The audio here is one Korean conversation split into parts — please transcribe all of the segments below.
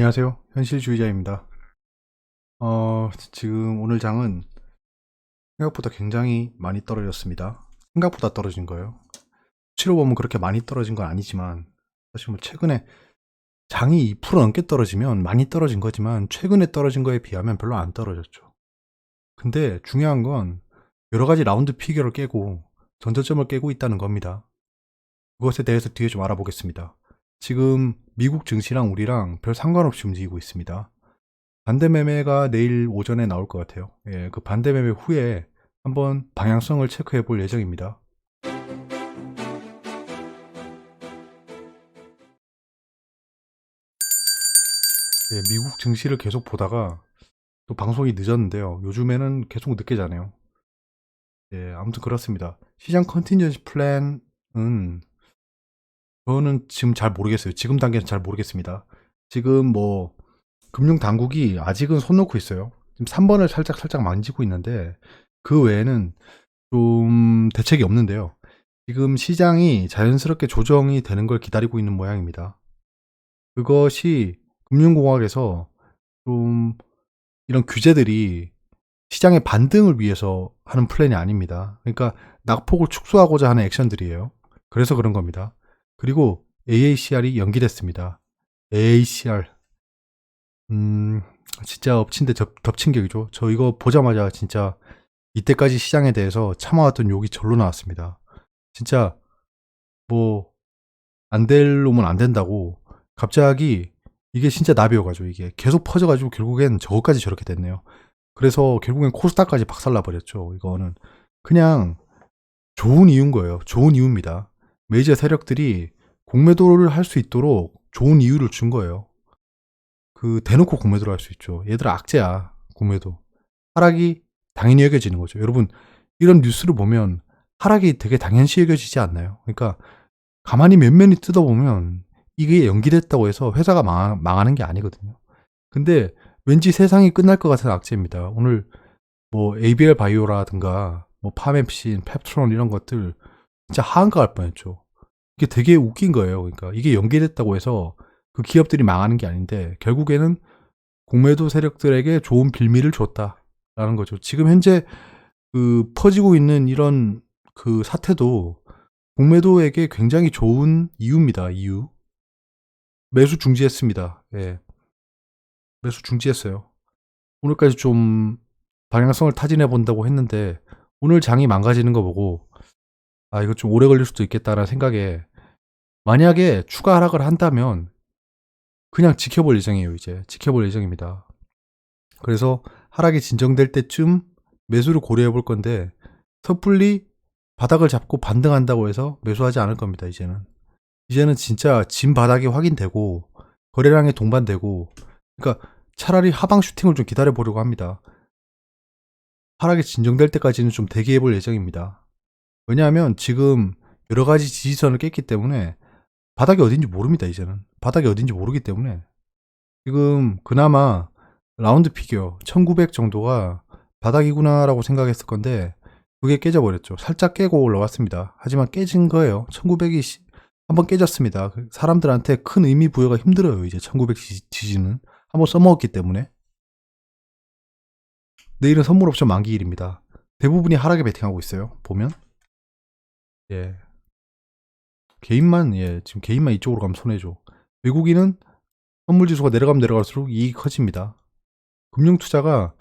안녕하세요. 현실주의자입니다. 지금 오늘 장은 생각보다 굉장히 많이 떨어졌습니다. 생각보다 떨어진 거예요. 수치로 보면 그렇게 많이 떨어진 건 아니지만, 사실 뭐 최근에 장이 2% 넘게 떨어지면 많이 떨어진 거지만, 최근에 떨어진 거에 비하면 별로 안 떨어졌죠. 근데 중요한 건 여러 가지 라운드 피겨를 깨고 전저점을 깨고 있다는 겁니다. 그것에 대해서 뒤에 좀 알아보겠습니다. 지금 미국 증시랑 우리랑 별 상관없이 움직이고 있습니다. 반대 매매가 내일 오전에 나올 것 같아요. 예, 그 반대 매매 후에 한번 방향성을 체크해 볼 예정입니다. 예, 미국 증시를 계속 보다가 또 방송이 늦었는데요. 요즘에는 계속 늦게 자네요. 예, 아무튼 그렇습니다. 시장 컨티뉴언시 플랜은 저는 지금 잘 모르겠어요. 지금 단계는 잘 모르겠습니다. 지금 뭐 금융 당국이 아직은 손 놓고 있어요. 지금 3번을 살짝 만지고 있는데 그 외에는 좀 대책이 없는데요. 지금 시장이 자연스럽게 조정이 되는 걸 기다리고 있는 모양입니다. 그것이 금융공학에서 좀 이런 규제들이 시장의 반등을 위해서 하는 플랜이 아닙니다. 그러니까 낙폭을 축소하고자 하는 액션들이에요. 그래서 그런 겁니다. 그리고 AACR이 연기됐습니다. AACR 진짜 엎친 데 덮친 격이죠. 저 이거 보자마자 진짜 이때까지 시장에 대해서 참아왔던 욕이 절로 나왔습니다. 진짜 뭐 안 될 놈은 안 된다고 갑자기 이게 진짜 나비여가지고 이게 계속 퍼져가지고 결국엔 저것까지 저렇게 됐네요. 그래서 결국엔 코스닥까지 박살나 버렸죠. 이거는 그냥 좋은 이유인 거예요. 좋은 이유입니다. 메이저 세력들이 공매도를 할 수 있도록 좋은 이유를 준 거예요. 그 대놓고 공매도를 할 수 있죠. 얘들아 악재야 공매도. 하락이 당연히 여겨지는 거죠. 여러분 이런 뉴스를 보면 하락이 되게 당연시 여겨지지 않나요? 그러니까 가만히 면면이 뜯어보면 이게 연기됐다고 해서 회사가 망하는 게 아니거든요. 근데 왠지 세상이 끝날 것 같은 악재입니다. 오늘 뭐 ABL 바이오라든가 뭐 파맵신, 펩트론 이런 것들 진짜 하한가 갈 뻔했죠. 이게 되게 웃긴 거예요. 그러니까 이게 연기됐다고 해서 그 기업들이 망하는 게 아닌데 결국에는 공매도 세력들에게 좋은 빌미를 줬다라는 거죠. 지금 현재 그 퍼지고 있는 이런 그 사태도 공매도에게 굉장히 좋은 이유입니다. 이유. 매수 중지했습니다. 예. 매수 중지했어요. 오늘까지 좀 방향성을 타진해 본다고 했는데 오늘 장이 망가지는 거 보고 아 이거 좀 오래 걸릴 수도 있겠다라는 생각에 만약에 추가 하락을 한다면 그냥 지켜볼 예정이에요. 이제 지켜볼 예정입니다. 그래서 하락이 진정될 때쯤 매수를 고려해 볼 건데 섣불리 바닥을 잡고 반등한다고 해서 매수하지 않을 겁니다. 이제는 진짜 진 바닥이 확인되고 거래량이 동반되고 그러니까 차라리 하방 슈팅을 좀 기다려 보려고 합니다. 하락이 진정될 때까지는 좀 대기해 볼 예정입니다. 왜냐하면 지금 여러 가지 지지선을 깼기 때문에 바닥이 어딘지 모릅니다. 이제는 바닥이 어딘지 모르기 때문에 지금 그나마 라운드 피겨 1900 정도가 바닥이구나라고 생각했을 건데 그게 깨져버렸죠. 살짝 깨고 올라왔습니다. 하지만 깨진 거예요. 1900이 한번 깨졌습니다. 사람들한테 큰 의미 부여가 힘들어요. 이제 1900 지지는 한번 써먹었기 때문에. 내일은 선물 옵션 만기일입니다. 대부분이 하락에 베팅하고 있어요. 보면 예 개인만 지금 개인만 이쪽으로 가면 손해죠. 외국인은 선물 지수가 내려가면 내려갈수록 이익이 커집니다. 금융 투자가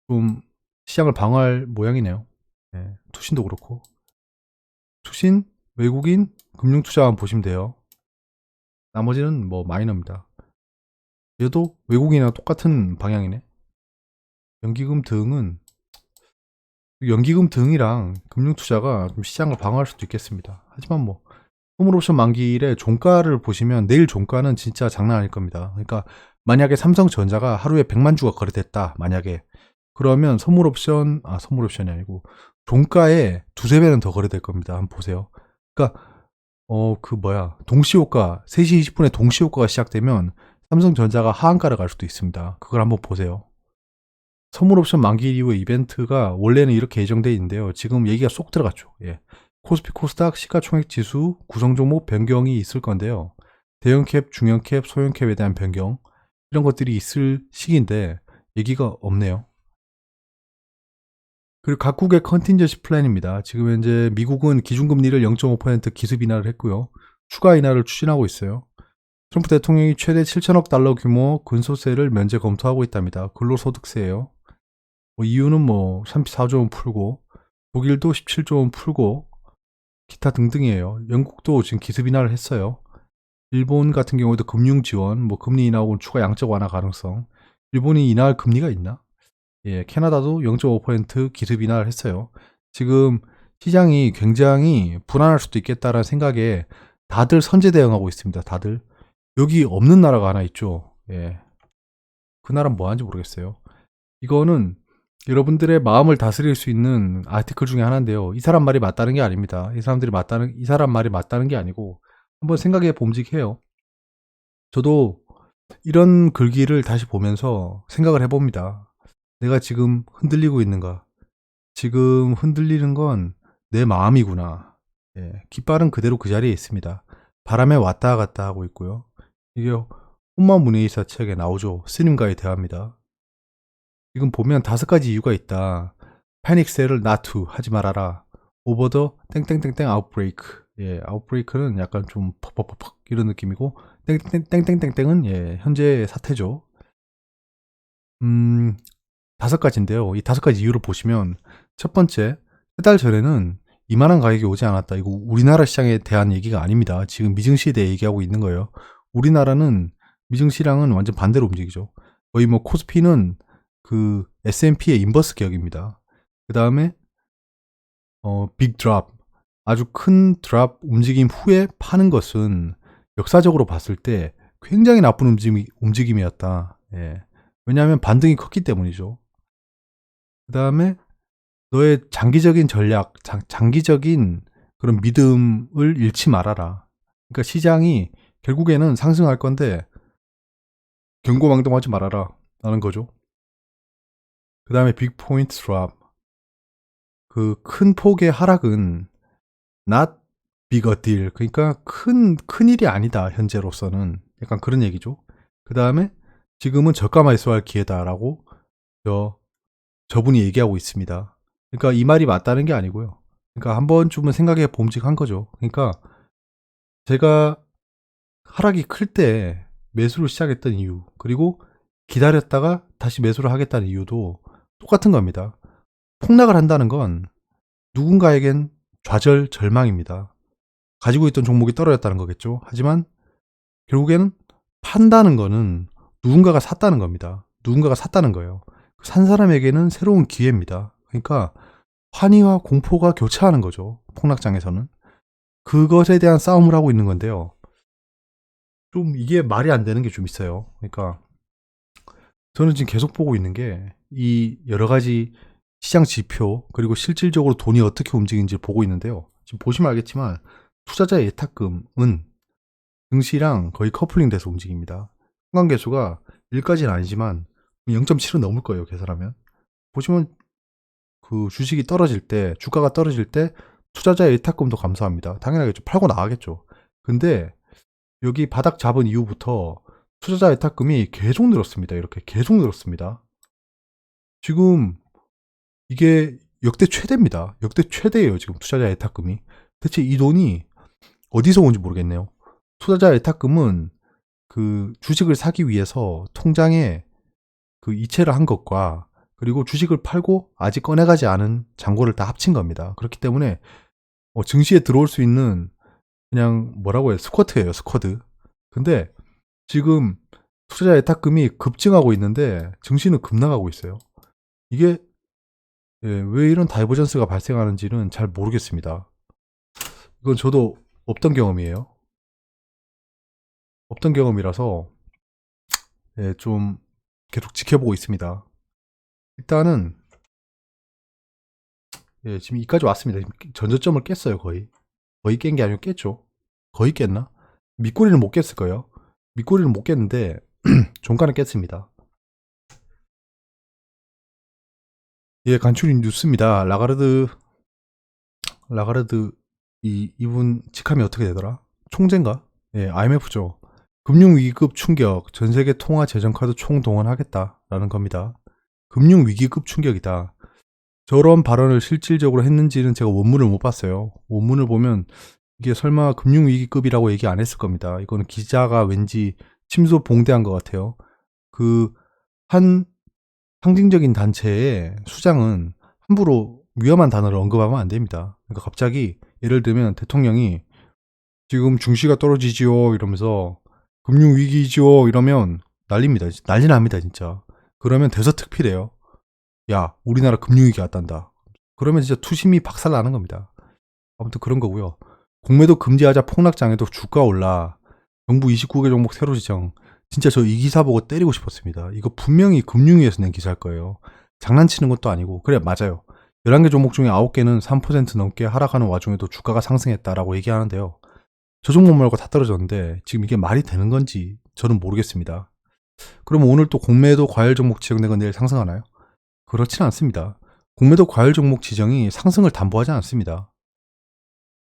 좀 시장을 방어할 모양이네요. 예, 투신도 그렇고 투신 외국인 금융 투자만 보시면 돼요. 나머지는 뭐 마이너입니다. 얘도 외국인이랑 똑같은 방향이네. 연기금 등은 연기금 등이랑 금융 투자가 좀 시장을 방어할 수도 있겠습니다. 하지만 뭐 선물옵션 만기일에 종가를 보시면 내일 종가는 진짜 장난 아닐 겁니다. 그러니까 만약에 삼성전자가 하루에 100만 주가 거래됐다. 만약에 그러면 선물옵션이 아니고 종가에 두세 배는 더 거래될 겁니다. 한번 보세요. 그러니까 동시효과 3시 20분에 동시효과가 시작되면 삼성전자가 하한가를 갈 수도 있습니다. 그걸 한번 보세요. 선물옵션 만기일 이후 이벤트가 원래는 이렇게 예정되어 있는데요. 지금 얘기가 쏙 들어갔죠. 예. 코스피 코스닥 시가총액 지수 구성 종목 변경이 있을 건데요. 대형 캡, 중형 캡, 소형 캡에 대한 변경. 이런 것들이 있을 시기인데 얘기가 없네요. 그리고 각국의 컨틴전시 플랜입니다. 지금 현재 미국은 기준금리를 0.5% 기습 인하를 했고요. 추가 인하를 추진하고 있어요. 트럼프 대통령이 최대 7천억 달러 규모 근소세를 면제 검토하고 있답니다. 근로소득세예요. 이유는 34조 원 풀고, 독일도 17조 원 풀고, 기타 등등이에요. 영국도 지금 기습 인하를 했어요. 일본 같은 경우에도 금융 지원, 금리 인하하고 추가 양적 완화 가능성. 일본이 인하할 금리가 있나? 예, 캐나다도 0.5% 기습 인하를 했어요. 지금 시장이 굉장히 불안할 수도 있겠다라는 생각에 다들 선제 대응하고 있습니다. 다들. 여기 없는 나라가 하나 있죠. 예. 그 나라는 뭐 하는지 모르겠어요. 이거는 여러분들의 마음을 다스릴 수 있는 아티클 중에 하나인데요. 이 사람 말이 맞다는 게 아닙니다. 이 사람 말이 맞다는 게 아니고 한번 생각해 봄직해요. 저도 이런 글귀를 다시 보면서 생각을 해봅니다. 내가 지금 흔들리고 있는가? 지금 흔들리는 건 내 마음이구나. 예, 깃발은 그대로 그 자리에 있습니다. 바람에 왔다 갔다 하고 있고요. 이게 혼마 문의사 책에 나오죠. 스님과의 대화입니다. 지금 보면 5가지 이유가 있다. 패닉 셀을 not to 하지 말아라. over the 땡땡땡땡 outbreak. 예, outbreak는 약간 좀 퍽퍽퍽 이런 느낌이고 땡땡땡땡땡은 예, 현재 사태죠. 5가지인데요. 이 5가지 이유를 보시면 첫 번째, 3달 전에는 이만한 가격이 오지 않았다. 이거 우리나라 시장에 대한 얘기가 아닙니다. 지금 미증시에 대해 얘기하고 있는 거예요. 우리나라는 미증시랑은 완전 반대로 움직이죠. 거의 코스피는 그 S&P의 인버스 격입니다. 그 다음에 빅 드랍, 아주 큰 드랍 움직임 후에 파는 것은 역사적으로 봤을 때 굉장히 나쁜 움직임이었다. 예. 왜냐하면 반등이 컸기 때문이죠. 그 다음에 너의 장기적인 전략, 장기적인 그런 믿음을 잃지 말아라. 그러니까 시장이 결국에는 상승할 건데 경고망동하지 말아라 라는 거죠. 그 다음에 빅 포인트 드랍, 그 큰 폭의 하락은 not big a deal, 그러니까 큰 일이 아니다 현재로서는, 약간 그런 얘기죠. 그 다음에 지금은 저가 매수할 기회다라고 저분이 얘기하고 있습니다. 그러니까 이 말이 맞다는 게 아니고요. 그러니까 한 번쯤은 생각해 봄직한 거죠. 그러니까 제가 하락이 클 때 매수를 시작했던 이유, 그리고 기다렸다가 다시 매수를 하겠다는 이유도 똑같은 겁니다. 폭락을 한다는 건 누군가에겐 좌절, 절망입니다. 가지고 있던 종목이 떨어졌다는 거겠죠. 하지만 결국에는 판다는 거는 누군가가 샀다는 겁니다. 누군가가 샀다는 거예요. 산 사람에게는 새로운 기회입니다. 그러니까 환희와 공포가 교차하는 거죠. 폭락장에서는. 그것에 대한 싸움을 하고 있는 건데요. 좀 이게 말이 안 되는 게 좀 있어요. 그러니까 저는 지금 계속 보고 있는 게 이 여러 가지 시장 지표, 그리고 실질적으로 돈이 어떻게 움직이는지 보고 있는데요. 지금 보시면 알겠지만 투자자 예탁금은 증시랑 거의 커플링 돼서 움직입니다. 상관계수가 1까지는 아니지만 0.7은 넘을 거예요, 계산하면. 보시면 그 주식이 떨어질 때, 주가가 떨어질 때 투자자의 예탁금도 감소합니다. 당연하겠죠. 팔고 나가겠죠. 근데 여기 바닥 잡은 이후부터 투자자 예탁금이 계속 늘었습니다. 이렇게 계속 늘었습니다. 지금 이게 역대 최대입니다. 역대 최대예요, 지금 투자자 예탁금이. 대체 이 돈이 어디서 온지 모르겠네요. 투자자 예탁금은 그 주식을 사기 위해서 통장에 그 이체를 한 것과, 그리고 주식을 팔고 아직 꺼내가지 않은 잔고를 다 합친 겁니다. 그렇기 때문에 증시에 들어올 수 있는, 그냥 뭐라고 해요, 스쿼트예요, 스쿼드. 근데 지금 투자자 예탁금이 급증하고 있는데 증시는 급락하고 있어요. 이게 왜 이런 다이버전스가 발생하는지는 잘 모르겠습니다. 이건 저도 없던 경험이에요. 없던 경험이라서 좀 계속 지켜보고 있습니다. 일단은 지금 이까지 왔습니다. 전저점을 깼어요. 거의 깬 게 아니고 깼죠. 거의 깼나? 밑꼬리는 못 깼을 거예요. 밑꼬리는 못 깼는데 종가는 깼습니다. 간추린 뉴스입니다. 라가르드 이분 직함이 어떻게 되더라? 총재인가? IMF죠. 금융위기급 충격, 전세계 통화 재정카드 총동원하겠다라는 겁니다. 금융위기급 충격이다. 저런 발언을 실질적으로 했는지는 제가 원문을 못 봤어요. 원문을 보면 이게 설마 금융위기급이라고 얘기 안 했을 겁니다. 이거는 기자가 왠지 침소 봉대한 것 같아요. 한 상징적인 단체의 수장은 함부로 위험한 단어를 언급하면 안 됩니다. 그러니까 갑자기 예를 들면 대통령이 지금 중시가 떨어지지요 이러면서 금융위기지요 이러면 난립니다. 난리 납니다 진짜. 그러면 대서특필해요. 야 우리나라 금융위기 왔단다. 그러면 진짜 투심이 박살나는 겁니다. 아무튼 그런 거고요. 공매도 금지하자 폭락장에도 주가 올라. 정부 29개 종목 새로 지정. 진짜 저 이 기사 보고 때리고 싶었습니다. 이거 분명히 금융위에서 낸 기사일 거예요. 장난치는 것도 아니고. 그래 맞아요. 11개 종목 중에 9개는 3% 넘게 하락하는 와중에도 주가가 상승했다라고 얘기하는데요. 저 종목 말고 다 떨어졌는데 지금 이게 말이 되는 건지 저는 모르겠습니다. 그럼 오늘 또 공매도 과열 종목 지정된 건 내일 상승하나요? 그렇진 않습니다. 공매도 과열 종목 지정이 상승을 담보하지 않습니다.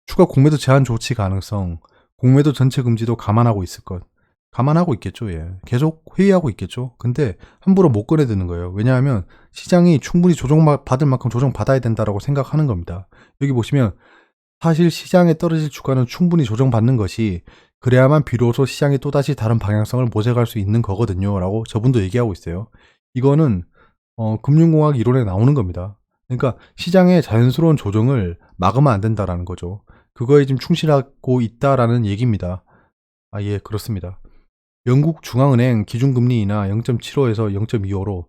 추가 공매도 제한 조치 가능성, 공매도 전체 금지도 감안하고 있을 것. 감안하고 있겠죠, 예. 계속 회의하고 있겠죠. 근데 함부로 못 꺼내드는 거예요. 왜냐하면 시장이 충분히 조정받을 만큼 조정받아야 된다라고 생각하는 겁니다. 여기 보시면 사실 시장에 떨어질 주가는 충분히 조정받는 것이 그래야만 비로소 시장이 또다시 다른 방향성을 모색할 수 있는 거거든요. 라고 저분도 얘기하고 있어요. 이거는 금융공학 이론에 나오는 겁니다. 그러니까 시장의 자연스러운 조정을 막으면 안 된다라는 거죠. 그거에 지금 충실하고 있다라는 얘기입니다. 아, 예, 그렇습니다. 영국 중앙은행 기준금리 인하 0.75에서 0.25로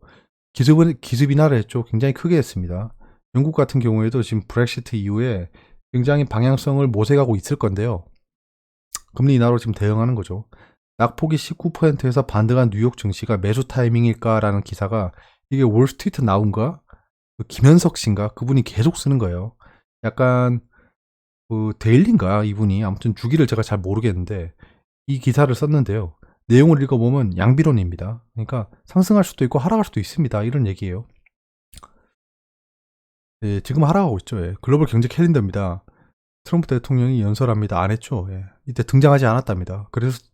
기습 인하를 했죠. 굉장히 크게 했습니다. 영국 같은 경우에도 지금 브렉시트 이후에 굉장히 방향성을 모색하고 있을 건데요. 금리 인하로 지금 대응하는 거죠. 낙폭이 19%에서 반등한 뉴욕 증시가 매수 타이밍일까라는 기사가 이게 월스트리트 나온가? 김현석 씨인가? 그분이 계속 쓰는 거예요. 약간 데일리인가 이분이 아무튼 주기를 제가 잘 모르겠는데 이 기사를 썼는데요. 내용을 읽어보면 양비론입니다. 그러니까 상승할 수도 있고 하락할 수도 있습니다. 이런 얘기예요. 예, 지금 하락하고 있죠. 예. 글로벌 경제 캘린더입니다. 트럼프 대통령이 연설합니다. 안 했죠. 예. 이때 등장하지 않았답니다.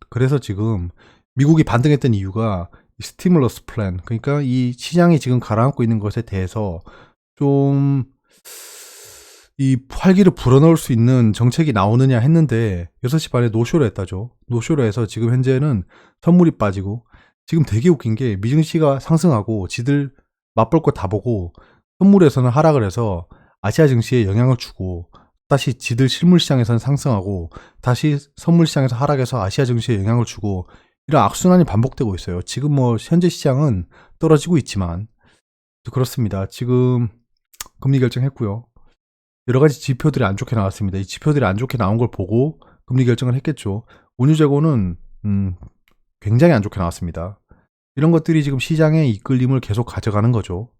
그래서 지금 미국이 반등했던 이유가 스티뮬러스 플랜, 그러니까 이 시장이 지금 가라앉고 있는 것에 대해서 좀 이 활기를 불어넣을 수 있는 정책이 나오느냐 했는데 6시 반에 노쇼를 했다죠. 노쇼를 해서 지금 현재는 선물이 빠지고 지금 되게 웃긴 게 미증시가 상승하고 지들 맛볼 거 다 보고 선물에서는 하락을 해서 아시아 증시에 영향을 주고 다시 지들 실물 시장에서는 상승하고 다시 선물 시장에서 하락해서 아시아 증시에 영향을 주고 이런 악순환이 반복되고 있어요. 지금 뭐 현재 시장은 떨어지고 있지만 그렇습니다. 지금 금리 결정했고요. 여러 가지 지표들이 안 좋게 나왔습니다. 이 지표들이 안 좋게 나온 걸 보고 금리 결정을 했겠죠. 원유 재고는 굉장히 안 좋게 나왔습니다. 이런 것들이 지금 시장의 이끌림을 계속 가져가는 거죠.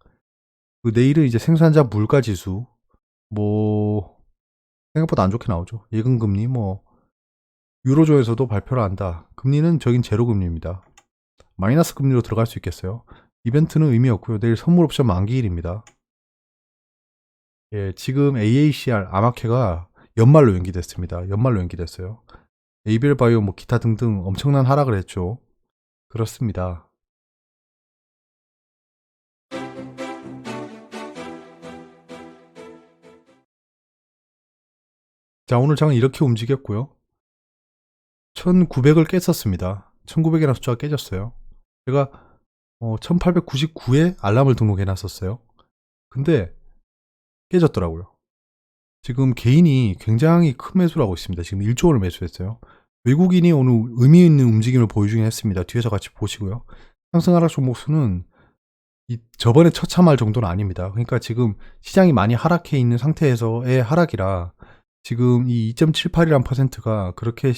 내일은 이제 생산자 물가 지수, 뭐 생각보다 안 좋게 나오죠. 예금 금리, 뭐 유로존에서도 발표를 한다. 금리는 저긴 제로 금리입니다. 마이너스 금리로 들어갈 수 있겠어요. 이벤트는 의미 없고요. 내일 선물 옵션 만기일입니다. 예, 지금 AACR 아마케가 연말로 연기됐습니다. 연말로 연기됐어요. 에이벨 바이오 뭐 기타 등등 엄청난 하락을 했죠. 그렇습니다. 자, 오늘 장은 이렇게 움직였고요. 1900을 깼었습니다. 1900이라는 숫자가 깨졌어요. 제가 1899에 알람을 등록해 놨었어요. 근데 깨졌더라고요. 지금 개인이 굉장히 큰 매수를 하고 있습니다. 지금 1조 원을 매수했어요. 외국인이 오늘 의미 있는 움직임을 보여주긴 했습니다. 뒤에서 같이 보시고요. 상승 하락 종목수는 저번에 처참할 정도는 아닙니다. 그러니까 지금 시장이 많이 하락해 있는 상태에서의 하락이라 지금 이 2.78이란 퍼센트가 그렇게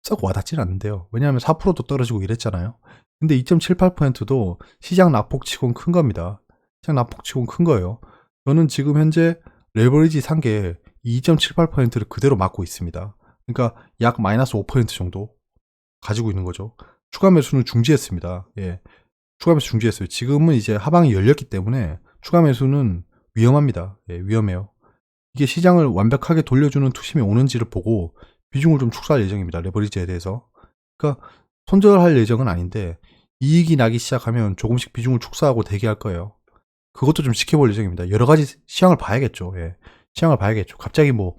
썩 와닿지는 않는데요. 왜냐하면 4%도 떨어지고 이랬잖아요. 근데 2.78%도 시장 낙폭치고는 큰 겁니다. 시장 낙폭치고는 큰 거예요. 저는 지금 현재 레버리지 산 게 2.78%를 그대로 맞고 있습니다. 그러니까 약 마이너스 5% 정도 가지고 있는 거죠. 추가 매수는 중지했습니다. 예. 추가 매수 중지했어요. 지금은 이제 하방이 열렸기 때문에 추가 매수는 위험합니다. 예, 위험해요. 이게 시장을 완벽하게 돌려주는 투심이 오는지를 보고 비중을 좀 축소할 예정입니다. 레버리지에 대해서. 그러니까 손절할 예정은 아닌데 이익이 나기 시작하면 조금씩 비중을 축소하고 대기할 거예요. 그것도 좀 지켜볼 예정입니다. 여러 가지 시황을 봐야겠죠. 예. 시황을 봐야겠죠. 갑자기 뭐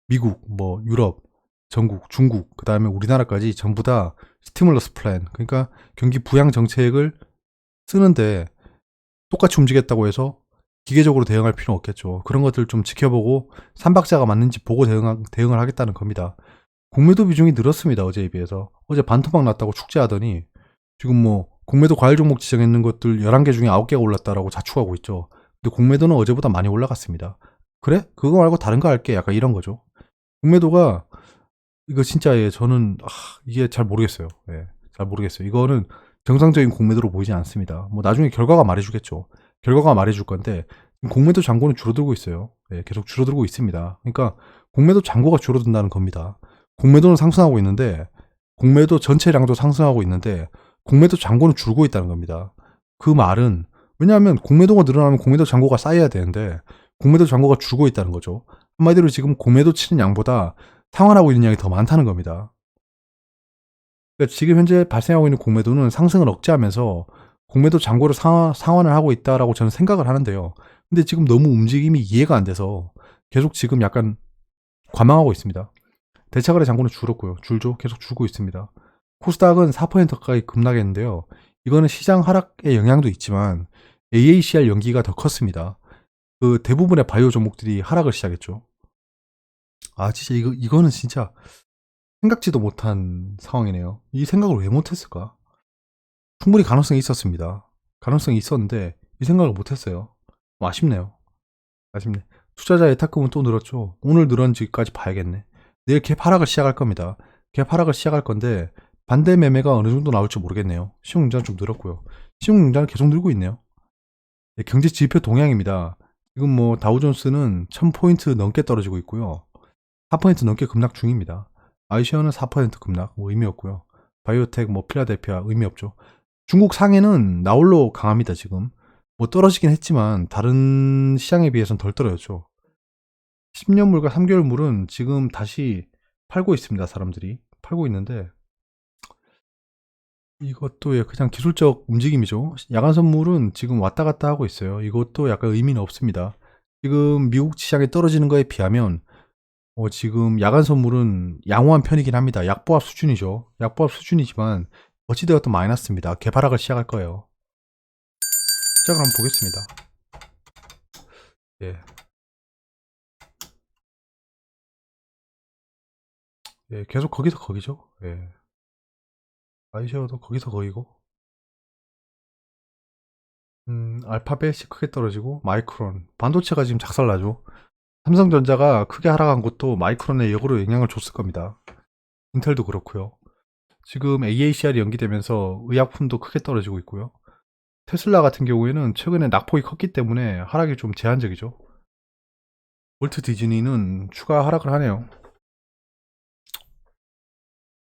미국, 뭐 유럽, 전국, 중국, 그 다음에 우리나라까지 전부 다 스티뮬러스 플랜, 그러니까 경기 부양 정책을 쓰는데 똑같이 움직였다고 해서 기계적으로 대응할 필요는 없겠죠. 그런 것들 좀 지켜보고 삼박자가 맞는지 보고 대응을 하겠다는 겁니다. 공매도 비중이 늘었습니다. 어제에 비해서. 어제 반토막 났다고 축제하더니 지금 뭐 공매도 과열 종목 지정했는 것들 11개 중에 9개가 올랐다라고 자축하고 있죠. 근데 공매도는 어제보다 많이 올라갔습니다. 그래? 그거 말고 다른 거 할게. 약간 이런 거죠. 공매도가 이거 진짜 예, 저는 이게 잘 모르겠어요. 예, 잘 모르겠어요. 이거는 정상적인 공매도로 보이지 않습니다. 뭐 나중에 결과가 말해주겠죠. 결과가 말해줄 건데 공매도 잔고는 줄어들고 있어요. 예, 계속 줄어들고 있습니다. 그러니까 공매도 잔고가 줄어든다는 겁니다. 공매도는 상승하고 있는데 공매도 전체량도 상승하고 있는데 공매도 잔고는 줄고 있다는 겁니다. 그 말은 왜냐하면 공매도가 늘어나면 공매도 잔고가 쌓여야 되는데 공매도 잔고가 줄고 있다는 거죠. 한마디로 지금 공매도 치는 양보다 상환하고 있는 양이 더 많다는 겁니다. 그러니까 지금 현재 발생하고 있는 공매도는 상승을 억제하면서 공매도 잔고를 상환을 하고 있다라고 저는 생각을 하는데요. 근데 지금 너무 움직임이 이해가 안 돼서 계속 지금 약간 관망하고 있습니다. 대차거래 잔고는 줄었고요. 줄죠. 계속 줄고 있습니다. 코스닥은 4% 가까이 급락했는데요. 이거는 시장 하락의 영향도 있지만 AACR 연기가 더 컸습니다. 그 대부분의 바이오 종목들이 하락을 시작했죠. 진짜 이거는 진짜 생각지도 못한 상황이네요. 이 생각을 왜 못했을까? 충분히 가능성이 있었습니다. 가능성이 있었는데 이 생각을 못했어요. 아쉽네요. 아쉽네. 투자자 예탁금은 또 늘었죠. 오늘 늘었는지까지 봐야겠네. 내일 갭 하락을 시작할 겁니다. 갭 하락을 시작할 건데 반대 매매가 어느 정도 나올지 모르겠네요. 신용융자는 좀 늘었고요. 신용융자는 계속 늘고 있네요. 경제 지표 동향입니다. 지금 뭐 다우존스는 1000포인트 넘게 떨어지고 있고요. 4% 넘게 급락 중입니다. 아이시어는 4% 급락, 뭐 의미 없고요. 바이오텍, 뭐 필라델피아 의미 없죠. 중국 상해는 나홀로 강합니다. 지금 뭐 떨어지긴 했지만 다른 시장에 비해서는 덜 떨어졌죠. 10년물과 3개월물은 지금 다시 팔고 있습니다. 사람들이 팔고 있는데 이것도 그냥 기술적 움직임이죠. 야간 선물은 지금 왔다 갔다 하고 있어요. 이것도 약간 의미는 없습니다. 지금 미국 시장에 떨어지는 거에 비하면 지금 야간 선물은 양호한 편이긴 합니다. 약보합 수준이죠. 약보합 수준이지만 어찌되었든 마이너스입니다. 개발학을 시작할 거예요. 시작을 한번 보겠습니다. 예. 예, 계속 거기서 거기죠. 예. 아이쉐어도 거기서 거기고. 알파벳이 크게 떨어지고 마이크론. 반도체가 지금 작살나죠. 삼성전자가 크게 하락한 것도 마이크론에 역으로 영향을 줬을 겁니다. 인텔도 그렇고요. 지금 AACR이 연기되면서 의약품도 크게 떨어지고 있고요. 테슬라 같은 경우에는 최근에 낙폭이 컸기 때문에 하락이 좀 제한적이죠. 월트 디즈니는 추가 하락을 하네요.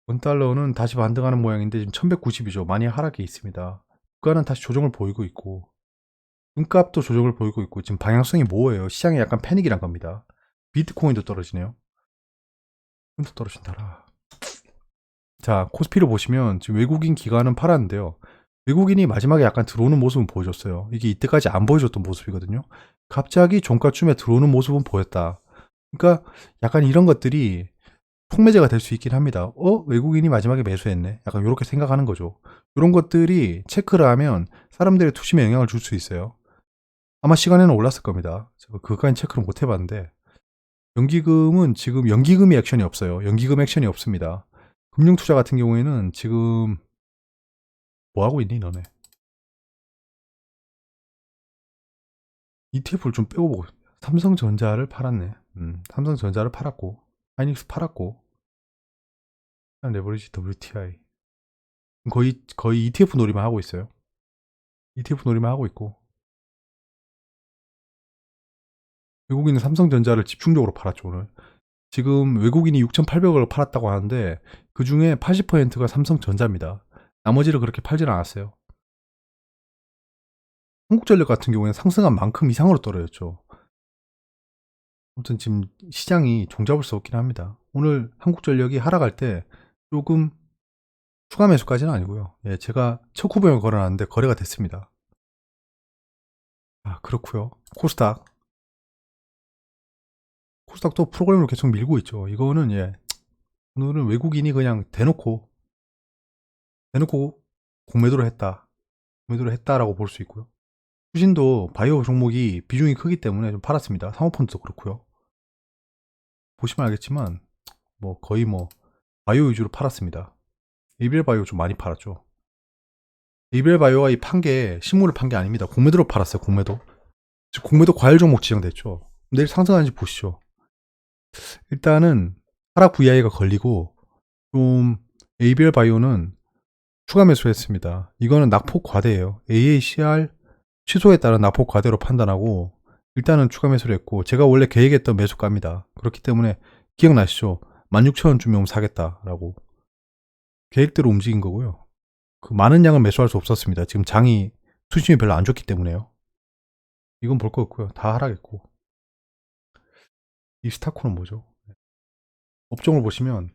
원달러는 다시 반등하는 모양인데 지금 1190이죠. 많이 하락이 있습니다. 주가는 다시 조정을 보이고 있고 금값도 조정을 보이고 있고 지금 방향성이 뭐예요? 시장에 약간 패닉이란 겁니다. 비트코인도 떨어지네요. 또 떨어진다라. 자, 코스피를 보시면 지금 외국인 기관은 팔았는데요. 외국인이 마지막에 약간 들어오는 모습은 보여줬어요. 이게 이때까지 안 보여줬던 모습이거든요. 갑자기 종가쯤에 들어오는 모습은 보였다. 그러니까 약간 이런 것들이 촉매제가 될 수 있긴 합니다. 외국인이 마지막에 매수했네. 약간 이렇게 생각하는 거죠. 이런 것들이 체크를 하면 사람들의 투심에 영향을 줄 수 있어요. 아마 시간에는 올랐을 겁니다. 제가 그것까지 체크를 못 해봤는데 연기금은 지금 연기금이 액션이 없어요. 연기금 액션이 없습니다. 금융투자 같은 경우에는 지금 뭐 하고 있니 너네? ETF를 좀 빼고 보고 삼성전자를 팔았네. 삼성전자를 팔았고 하이닉스 팔았고 레버리지 WTI 거의 ETF 놀이만 하고 있어요. ETF 놀이만 하고 있고 외국인은 삼성전자를 집중적으로 팔았죠 오늘. 지금 외국인이 6,800억을 팔았다고 하는데 그 중에 80%가 삼성전자입니다. 나머지를 그렇게 팔진 않았어요. 한국전력 같은 경우에는 상승한 만큼 이상으로 떨어졌죠. 아무튼 지금 시장이 종잡을 수 없긴 합니다. 오늘 한국전력이 하락할 때 조금 추가 매수까지는 아니고요. 예, 제가 첫 쿠폰을 걸어놨는데 거래가 됐습니다. 아, 그렇고요. 코스닥. 코스닥도 프로그램으로 계속 밀고 있죠. 이거는 예, 오늘은 외국인이 그냥 대놓고 공매도를 했다. 공매도를 했다라고 볼 수 있고요. 수신도 바이오 종목이 비중이 크기 때문에 좀 팔았습니다. 사모펀드도 그렇고요. 보시면 알겠지만 뭐 거의 뭐 바이오 위주로 팔았습니다. 에이비엘 바이오 좀 많이 팔았죠. 에이비엘 바이오가 이 판 게 실물을 판 게 아닙니다. 공매도로 팔았어요. 공매도. 공매도 과열 종목 지정됐죠. 내일 상승하는지 보시죠. 일단은 하락 VI가 걸리고 좀 ABL 바이오는 추가 매수했습니다. 이거는 낙폭 과대예요. AACR 취소에 따른 낙폭 과대로 판단하고 일단은 추가 매수를 했고 제가 원래 계획했던 매수가입니다. 그렇기 때문에 기억나시죠? 16,000원쯤에 오면 사겠다라고 계획대로 움직인 거고요. 그 많은 양을 매수할 수 없었습니다. 지금 장이 수심이 별로 안 좋기 때문에요. 이건 볼 거 없고요. 다 하락했고 이 스타코는 뭐죠? 업종을 보시면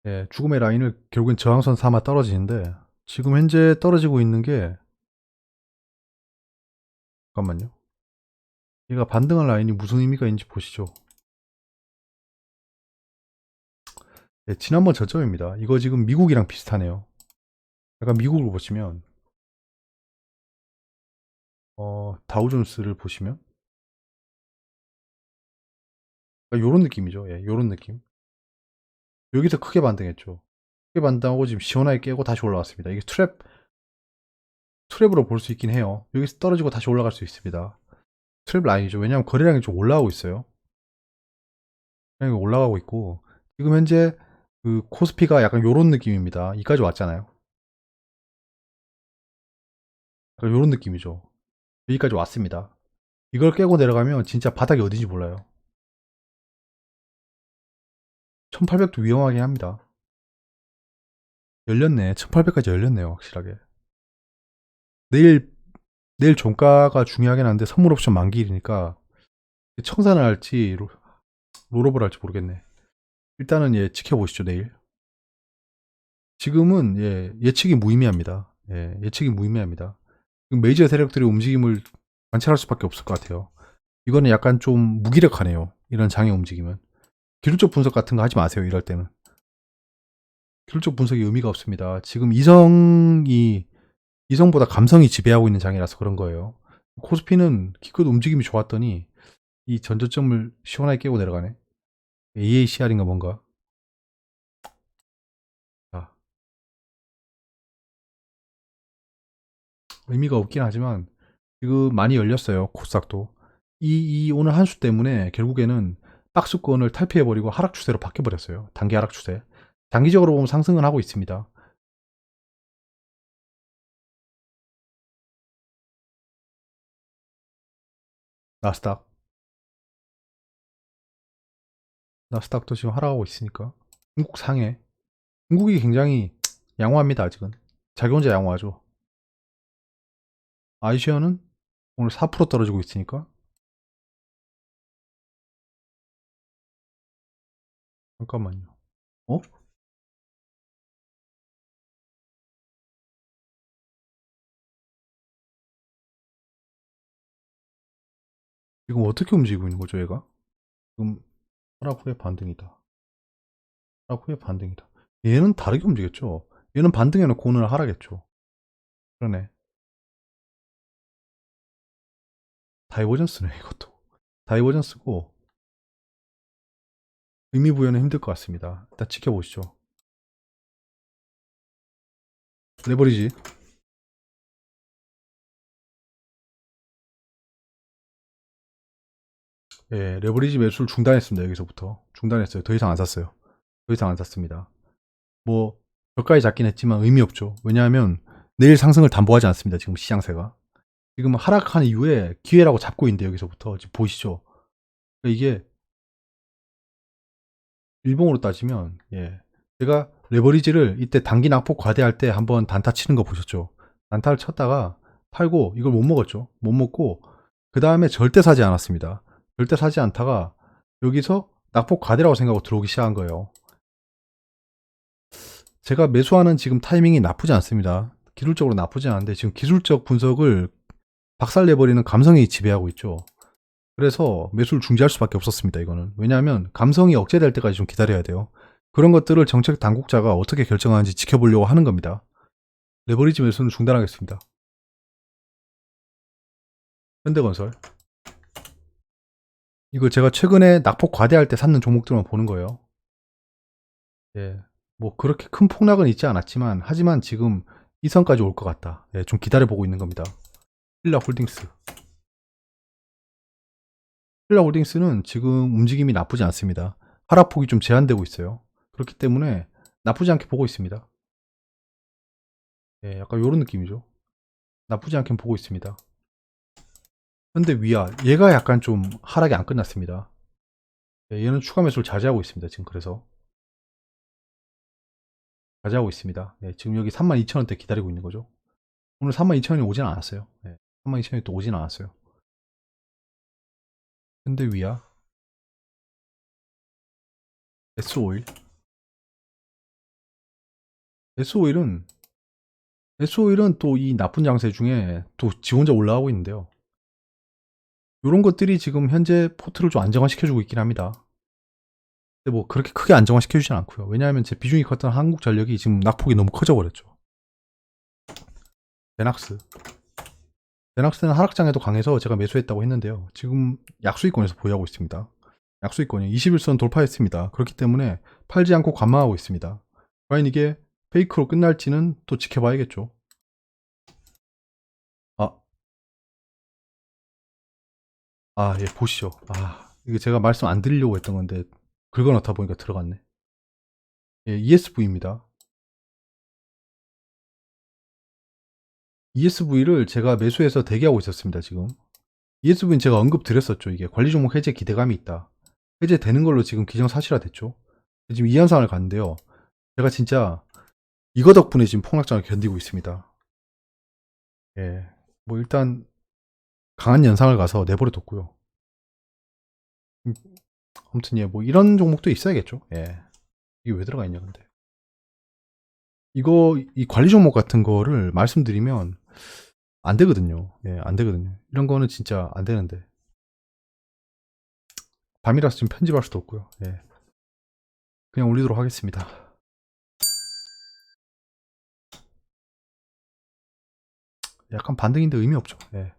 예, 죽음의 라인을 결국엔 저항선 삼아 떨어지는데 지금 현재 떨어지고 있는 게 잠깐만요. 얘가 반등한 라인이 무슨 의미가 있는지 보시죠. 예, 지난번 저점입니다. 이거 지금 미국이랑 비슷하네요. 약간 미국을 보시면 다우존스를 보시면 요런 느낌이죠. 예, 요런 느낌. 여기서 크게 반등했죠. 크게 반등하고 지금 시원하게 깨고 다시 올라왔습니다. 이게 트랩으로 볼 수 있긴 해요. 여기서 떨어지고 다시 올라갈 수 있습니다. 트랩 라인이죠. 왜냐하면 거래량이 좀 올라가고 있어요. 거래량이 올라가고 있고 지금 현재 그 코스피가 약간 요런 느낌입니다. 이까지 왔잖아요. 약간 요런 느낌이죠. 여기까지 왔습니다. 이걸 깨고 내려가면 진짜 바닥이 어딘지 몰라요. 1800도 위험하게 합니다. 열렸네. 1800까지 열렸네요. 확실하게. 내일 종가가 중요하긴 한데 선물 옵션 만기일이니까 청산을 할지 롤업을 할지 모르겠네. 일단은 예, 지켜보시죠. 내일. 지금은 예, 예측이 무의미합니다. 예, 예측이 무의미합니다. 메이저 세력들의 움직임을 관찰할 수밖에 없을 것 같아요. 이거는 약간 좀 무기력하네요. 이런 장의 움직임은. 기술적 분석 같은 거 하지 마세요. 이럴 때는. 기술적 분석이 의미가 없습니다. 지금 이성보다 감성이 지배하고 있는 장이라서 그런 거예요. 코스피는 기껏 움직임이 좋았더니 이 전저점을 시원하게 깨고 내려가네. AACR인가 뭔가. 자, 의미가 없긴 하지만 지금 많이 열렸어요. 코스닥도. 이 오늘 한 수 때문에 결국에는 박스권을 탈피해버리고 하락 추세로 바뀌어버렸어요. 단기 하락 추세. 장기적으로 보면 상승은 하고 있습니다. 나스닥. 나스닥도 지금 하락하고 있으니까. 중국 상해. 중국이 굉장히 양호합니다. 아직은. 자기 혼자 양호하죠. 아시아는 오늘 4% 떨어지고 있으니까. 잠깐만요. 어? 지금 어떻게 움직이고 있는 거죠, 얘가? 지금 하락 후에 반등이다. 하락 후에 반등이다. 얘는 다르게 움직였죠. 얘는 반등해놓고 오늘 하락했죠. 그러네. 다이버전스네, 이것도. 다이버전스고, 의미 부여는 힘들 것 같습니다. 일단 지켜보시죠. 레버리지. 예, 레버리지 매수를 중단했습니다. 여기서부터. 중단했어요. 더 이상 안 샀어요. 더 이상 안 샀습니다. 뭐, 저가에 잡긴 했지만 의미 없죠. 왜냐하면 내일 상승을 담보하지 않습니다. 지금 시장세가. 지금 하락한 이후에 기회라고 잡고 있는데 여기서부터. 지금 보이시죠? 그러니까 이게 일봉으로 따지면, 예. 제가 레버리지를 이때 단기 낙폭 과대할 때 한번 단타 치는 거 보셨죠? 단타를 쳤다가 팔고 이걸 못 먹었죠. 못 먹고 그 다음에 절대 사지 않았습니다. 절대 사지 않다가 여기서 낙폭 과대라고 생각하고 들어오기 시작한 거예요. 제가 매수하는 지금 타이밍이 나쁘지 않습니다. 기술적으로 나쁘지 않은데 지금 기술적 분석을 박살내버리는 감성이 지배하고 있죠. 그래서 매수를 중지할 수밖에 없었습니다. 이거는. 왜냐하면 감성이 억제될 때까지 좀 기다려야 돼요. 그런 것들을 정책 당국자가 어떻게 결정하는지 지켜보려고 하는 겁니다. 레버리지 매수는 중단하겠습니다. 현대건설. 이거 제가 최근에 낙폭 과대할 때 샀는 종목들만 보는 거예요. 예. 뭐 그렇게 큰 폭락은 있지 않았지만 하지만 지금 이 선까지 올 것 같다. 예, 좀 기다려보고 있는 겁니다. 신라홀딩스. 신라홀딩스는 지금 움직임이 나쁘지 않습니다. 하락폭이 좀 제한되고 있어요. 그렇기 때문에 나쁘지 않게 보고 있습니다. 예, 약간 이런 느낌이죠. 나쁘지 않게 보고 있습니다. 현대 위아, 얘가 약간 좀 하락이 안 끝났습니다. 예, 얘는 추가 매수를 자제하고 있습니다. 지금 그래서 자제하고 있습니다. 예, 지금 여기 32,000원대 기다리고 있는 거죠. 오늘 32,000원이 오진 않았어요. 예, 32,000원이 또 오진 않았어요. 현대 위아, S오일. S오일은 또 이 나쁜 장세 중에 또 지 혼자 올라가고 있는데요. 이런 것들이 지금 현재 포트를 좀 안정화시켜주고 있긴 합니다. 근데 뭐 그렇게 크게 안정화시켜주진 않고요. 왜냐하면 제 비중이 컸던 한국전력이 지금 낙폭이 너무 커져 버렸죠. 베낙스. 베낙스는 하락장에도 강해서 제가 매수했다고 했는데요. 지금 약수익권에서 보유하고 있습니다. 약수익권이 21선 돌파했습니다. 그렇기 때문에 팔지 않고 관망하고 있습니다. 과연 이게 페이크로 끝날지는 또 지켜봐야겠죠. 예, 보시죠. 이게 제가 말씀 안 드리려고 했던 건데, 긁어넣다 보니까 들어갔네. 예, ESV입니다. ESV를 제가 매수해서 대기하고 있었습니다, 지금. ESV는 제가 언급 드렸었죠. 이게 관리 종목 해제 기대감이 있다. 해제되는 걸로 지금 기정사실화 됐죠. 지금 이 현상을 갔는데요. 제가 진짜 이거 덕분에 지금 폭락장을 견디고 있습니다. 예. 뭐 일단 강한 연상을 가서 내버려뒀고요. 아무튼 예, 뭐 이런 종목도 있어야겠죠. 예. 이게 왜 들어가 있냐 근데. 이 관리 종목 같은 거를 말씀드리면 안 되거든요. 예, 안 되거든요. 이런 거는 진짜 안 되는데. 밤이라서 지금 편집할 수도 없고요. 예. 그냥 올리도록 하겠습니다. 약간 반등인데 의미 없죠. 예.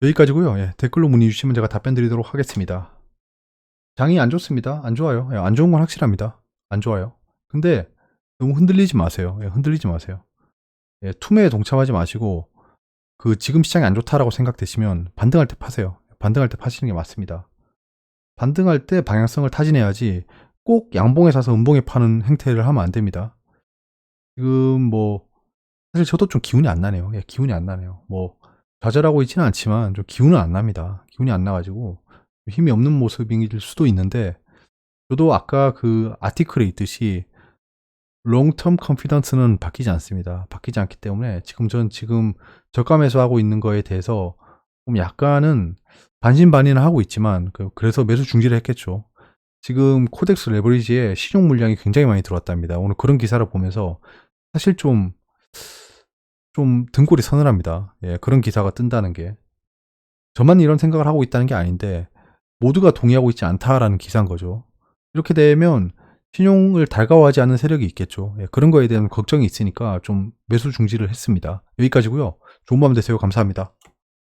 여기까지고요. 예, 댓글로 문의 주시면 제가 답변 드리도록 하겠습니다. 장이 안 좋습니다. 안 좋아요. 예, 안 좋은 건 확실합니다. 안 좋아요. 근데 너무 흔들리지 마세요. 예, 흔들리지 마세요. 예, 투매에 동참하지 마시고 지금 시장이 안 좋다라고 생각되시면 반등할 때 파세요. 반등할 때 파시는 게 맞습니다. 반등할 때 방향성을 타진해야지 꼭 양봉에 사서 음봉에 파는 행태를 하면 안 됩니다. 지금 뭐 사실 저도 좀 기운이 안 나네요. 예, 기운이 안 나네요. 뭐 좌절하고 있지는 않지만 좀 기운은 안 납니다. 기운이 안 나가지고 힘이 없는 모습일 수도 있는데 저도 아까 그 아티클에 있듯이 롱텀 컨피던스는 바뀌지 않습니다. 바뀌지 않기 때문에 전 지금 저가 매수하고 있는 거에 대해서 좀 약간은 반신반의는 하고 있지만 그래서 매수 중지를 했겠죠. 지금 코덱스 레버리지에 신용 물량이 굉장히 많이 들어왔답니다. 오늘 그런 기사를 보면서 사실 좀 등골이 서늘합니다. 예, 그런 기사가 뜬다는 게. 저만 이런 생각을 하고 있다는 게 아닌데 모두가 동의하고 있지 않다라는 기사인 거죠. 이렇게 되면 신용을 달가워하지 않는 세력이 있겠죠. 예, 그런 거에 대한 걱정이 있으니까 좀 매수 중지를 했습니다. 여기까지고요. 좋은 밤 되세요. 감사합니다.